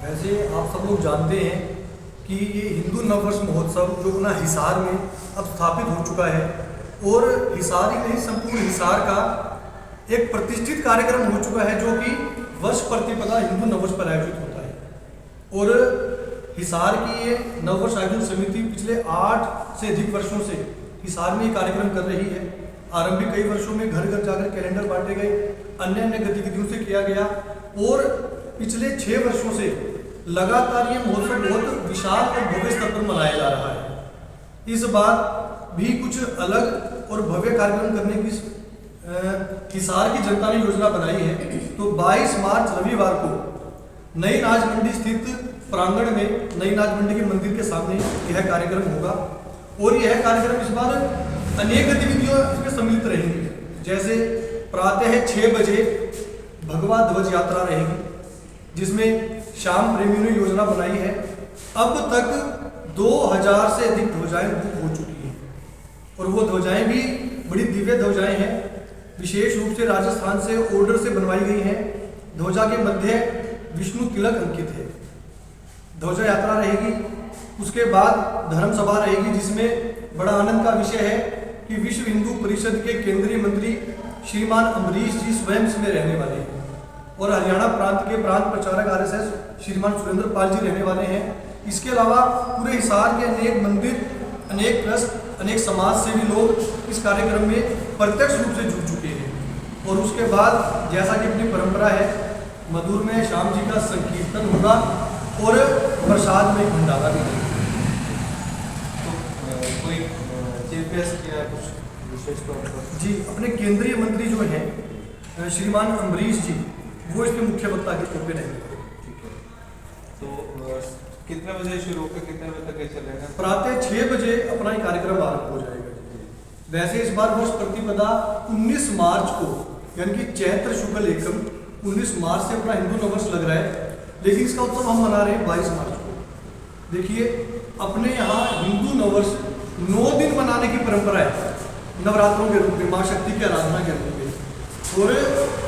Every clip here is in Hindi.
वैसे आप सब लोग जानते हैं कि ये हिंदू नववर्ष महोत्सव जो अपना हिसार में अब स्थापित हो चुका है और हिसार ही नहीं संपूर्ण हिसार का एक प्रतिष्ठित कार्यक्रम हो चुका है जो कि वर्ष प्रतिपदा हिंदू नववर्ष पर आयोजित होता है। और हिसार की ये नववर्ष आयोजन समिति पिछले 8 से अधिक वर्षों से हिसार में ये कार्यक्रम कर रही है। आरंभिक कई वर्षों में घर घर जाकर कैलेंडर बांटे गए, अन्य अन्य गतिविधियों से किया गया और पिछले 6 वर्षों से लगातार ये महोत्सव बहुत विशाल और भव्य स्तर पर मनाया जा रहा है। इस बार भी कुछ अलग और भव्य कार्यक्रम करने की हिसार की जनता ने योजना बनाई है। तो 22 मार्च रविवार को नई नाज मंडी स्थित प्रांगण में नई नाज मंडी के मंदिर के सामने यह कार्यक्रम होगा और यह कार्यक्रम इस बार अनेक गतिविधियों इसमें सम्मिलित रहेंगी। जैसे प्रातः 6 बजे भगवा ध्वज यात्रा रहेगी जिसमें श्याम प्रेमियों ने योजना बनाई है। अब तक 2000 से अधिक ध्वजाएं बुक हो चुकी हैं और वो ध्वजाएं भी बड़ी दिव्य ध्वजाएं हैं, विशेष रूप से राजस्थान से ऑर्डर से बनवाई गई हैं। ध्वजा के मध्य विष्णु तिलक अंकित है। ध्वजा यात्रा रहेगी, उसके बाद धर्म सभा रहेगी जिसमें बड़ा आनंद का विषय है कि विश्व हिंदू परिषद के केंद्रीय मंत्री श्रीमान अम्बरीश जी स्वयं इसमें रहने वाले हैं और हरियाणा प्रांत के प्रांत प्रचारक RSS श्रीमान सुरेंद्र पाल जी रहने वाले हैं। इसके अलावा पूरे हिसार के अनेक मंदिर, अनेक ट्रस्ट, अनेक समाज सेवी लोग इस कार्यक्रम में प्रत्यक्ष रूप से जुड़ चुके हैं। और उसके बाद जैसा कि अपनी परंपरा है, मधुर में श्याम जी का संकीर्तन होगा और प्रसाद में भंडारा भी होगा। तो कोई चीफ गेस्ट या कुछ विशेष तौर पर? जी, अपने केंद्रीय मंत्री जो हैं श्रीमान अम्बरीश जी, वो इसमें मुख्य वक्ता के तौर पे रहेंगे। ठीक है, तो कितने बजे शुरू होकर कितने बजे तक ये चलेगा? प्रातः 6 बजे अपना ये कार्यक्रम आरंभ हो जाएगा। वैसे इस बार वर्ष प्रतिपदा 19 मार्च को यानी कि चैत्र शुक्ल एकम 19 मार्च से अपना हिंदू नववर्ष लग रहा है, लेकिन इसका उत्सव हम मना रहे हैं 22 मार्च को। देखिए, अपने यहाँ हिंदू नववर्ष 9 दिन मनाने की परंपरा है, नवरात्रों के रूप में, माँ शक्ति की आराधना के रूप में। और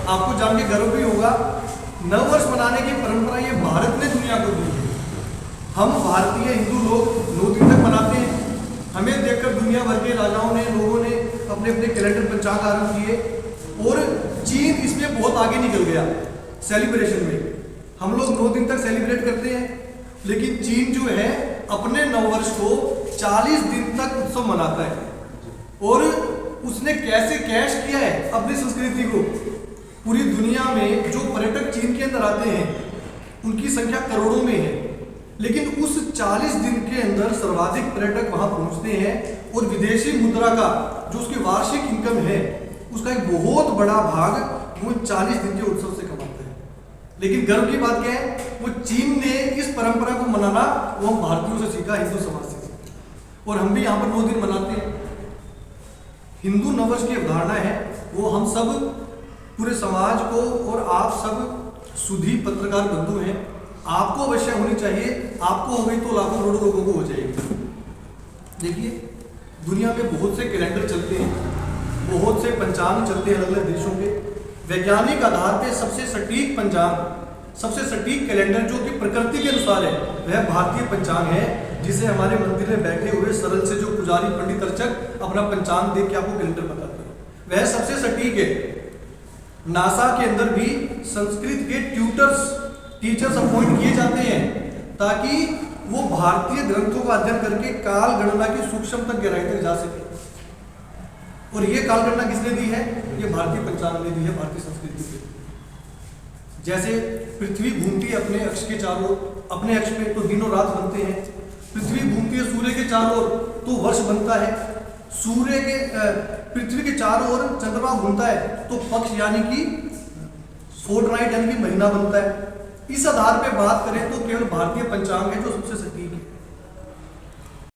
आपको जान के गर्व भी होगा, नववर्ष मनाने की परंपरा ये भारत ने दुनिया को दी है। हम भारतीय हिंदू लोग 9 दिन तक मनाते हैं। हमें देखकर दुनिया भर के राजाओं ने, लोगों ने अपने अपने कैलेंडर पंचांग आरंभ किए और चीन इसमें बहुत आगे निकल गया सेलिब्रेशन में। हम लोग 9 दिन तक सेलिब्रेट करते हैं, लेकिन चीन जो है अपने नववर्ष को 40 दिन तक उत्सव मनाता है। और उसने कैसे कैश किया है अपनी संस्कृति को। पूरी दुनिया में जो पर्यटक चीन के अंदर आते हैं उनकी संख्या करोड़ों में है, लेकिन उस 40 दिन के अंदर सर्वाधिक पर्यटक वहां पहुंचते हैं और विदेशी मुद्रा का जो उसकी वार्षिक इनकम है उसका एक बहुत बड़ा भाग वो 40 दिन के उत्सव से कमाते हैं। लेकिन गर्व की बात क्या है, वो चीन ने इस परंपरा को मनाना वो हम भारतीयों से सीखा, हिंदू समाज से सीखा, और हम भी यहाँ पर 9 दिन मनाते हैं। हिंदू नववर्ष की अवधारणा है वो हम सब पूरे समाज को, और आप सब सुधी पत्रकार बंधु हैं, आपको अवश्य होनी चाहिए। आपको हो गई तो लाखों करोड़ों लोगों को हो जाएगी। देखिए, दुनिया में बहुत से कैलेंडर चलते हैं, बहुत से पंचांग चलते हैं अलग अलग देशों के। वैज्ञानिक आधार पे सबसे सटीक पंचांग, सबसे सटीक कैलेंडर जो कि प्रकृति के अनुसार है वह भारतीय पंचांग है, जिसे हमारे मंदिर में बैठे हुए सरल से जो पुजारी पंडित अर्चक अपना पंचांग देख के आपको कैलेंडर बताते हैं, वह सबसे सटीक है। नासा के अंदर भी संस्कृत के टीचर्स अपॉइंट किए जाते हैं ताकि वो भारतीय ग्रंथों का अध्ययन करके काल गणना की सूक्ष्म तक गहराई तक जा सके। और ये काल गणना किसने दी है? ये भारतीय पंचांग ने दी है, भारतीय संस्कृति से। जैसे पृथ्वी घूमती है अपने अक्ष के चारों ओर, अपने अक्ष में तो दिनों रात बनते हैं। पृथ्वी घूमती है सूर्य के चारों ओर तो वर्ष बनता है। सूर्य के पृथ्वी के चारों ओर चंद्रमा घूमता है तो पक्ष यानी कि फोर्टनाइट यानी कि महीना बनता है। इस आधार पे बात करें तो केवल भारतीय पंचांग है जो सबसे सटीक